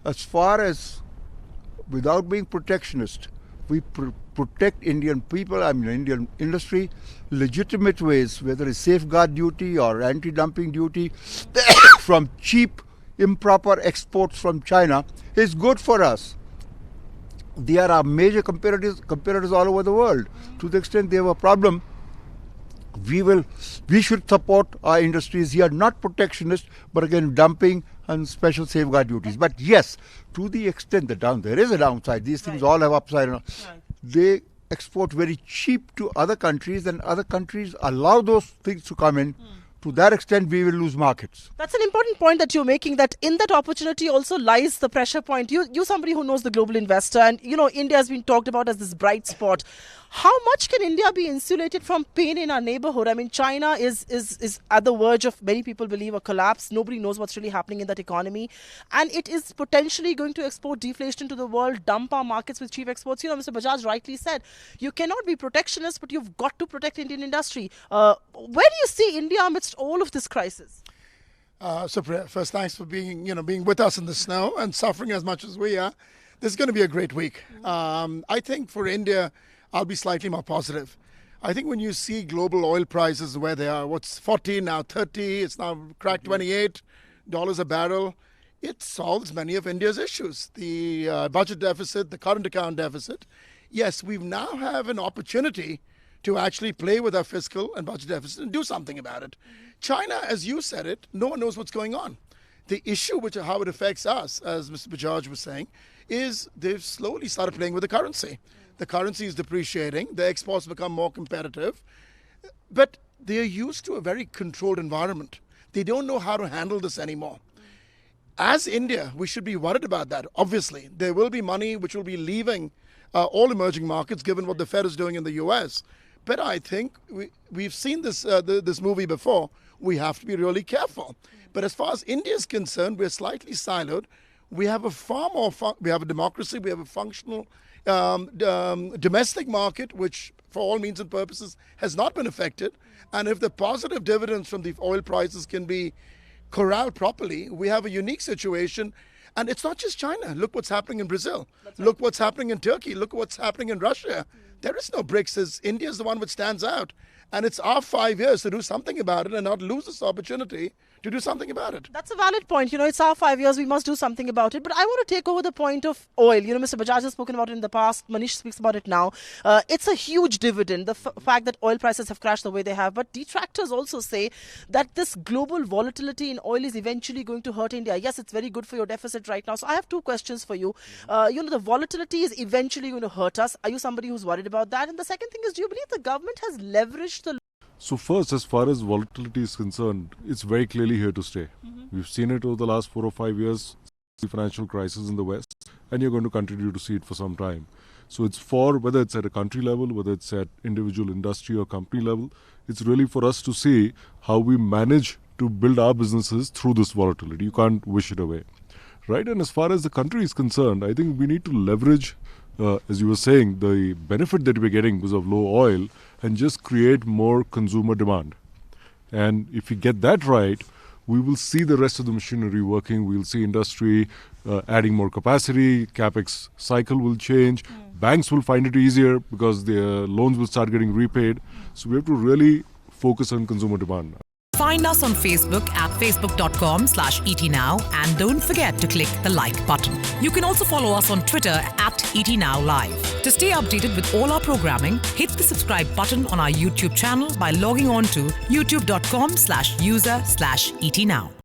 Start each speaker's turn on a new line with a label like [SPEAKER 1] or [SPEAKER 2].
[SPEAKER 1] as far as, without being protectionist, we protect Indian people, Indian industry, legitimate ways, whether it's safeguard duty or anti-dumping duty, from cheap, improper exports from China, is good for us. They are our major competitors all over the world. To the extent they have a problem, we should support our industries here, not protectionist, but again dumping and special safeguard duties. But yes, to the extent that there is a downside, these things all have upside. They export very cheap to other countries, and other countries allow those things to come in. To that extent, we will lose markets.
[SPEAKER 2] That's an important point that you're making, that in that opportunity also lies the pressure point. You're somebody who knows the global investor, and India has been talked about as this bright spot. How much can India be insulated from pain in our neighborhood? I mean, China is at the verge of, many people believe, a collapse. Nobody knows what's really happening in that economy. And it is potentially going to export deflation to the world, dump our markets with cheap exports. Mr. Bajaj rightly said, you cannot be protectionist, but you've got to protect Indian industry. Where do you see India amidst all of this crisis?
[SPEAKER 3] So first, thanks for being with us in the snow and suffering as much as we are. This is going to be a great week. I think for India, I'll be slightly more positive. I think when you see global oil prices where they are, what's 40, now 30, it's now cracked $28 a barrel, it solves many of India's issues. The budget deficit, the current account deficit. Yes, we now have an opportunity to actually play with our fiscal and budget deficit and do something about it. China, as you said it, no one knows what's going on. The issue, how it affects us, as Mr. Bajaj was saying, is they've slowly started playing with the currency. The currency is depreciating. The exports become more competitive. But they are used to a very controlled environment. They don't know how to handle this anymore. As India, we should be worried about that. Obviously, there will be money which will be leaving all emerging markets, given what the Fed is doing in the US. But I think we've seen this movie before. We have to be really careful. But as far as India is concerned, we're slightly siloed. We have we have a democracy. We have a functional domestic market, which for all means and purposes has not been affected. And if the positive dividends from the oil prices can be corralled properly, we have a unique situation. And it's not just China. Look what's happening in Brazil. Right. Look what's happening in Turkey. Look what's happening in Russia. There is no BRICS. India is the one which stands out. And it's our 5 years to do something about it and not lose this opportunity to do something about it.
[SPEAKER 2] That's a valid point. It's our 5 years. We must do something about it. But I want to take over the point of oil. Mr. Bajaj has spoken about it in the past. Manish speaks about it now. It's a huge dividend, the fact that oil prices have crashed the way they have. But detractors also say that this global volatility in oil is eventually going to hurt India. Yes, it's very good for your deficit right now. So I have two questions for you. The volatility is eventually going to hurt us. Are you somebody who's worried about that? And the second thing is, do you believe the government has leveraged the...
[SPEAKER 4] So first, as far as volatility is concerned, it's very clearly here to stay. We've seen it over the last 4 or 5 years, the financial crisis in the West, and you're going to continue to see it for some time. So it's whether it's at a country level, whether it's at individual industry or company level, it's really for us to see how we manage to build our businesses through this volatility. You can't wish it away, right? And as far as the country is concerned, I think we need to leverage, as you were saying, the benefit that we're getting because of low oil and just create more consumer demand. And if we get that right, we will see the rest of the machinery working. We'll see industry adding more capacity, capex cycle will change, banks will find it easier because their loans will start getting repaid. So we have to really focus on consumer demand.
[SPEAKER 5] Find us on Facebook at facebook.com/ETNow and don't forget to click the like button. You can also follow us on Twitter at ETNowLive. To stay updated with all our programming, hit the subscribe button on our YouTube channel by logging on to youtube.com/user/ETNow.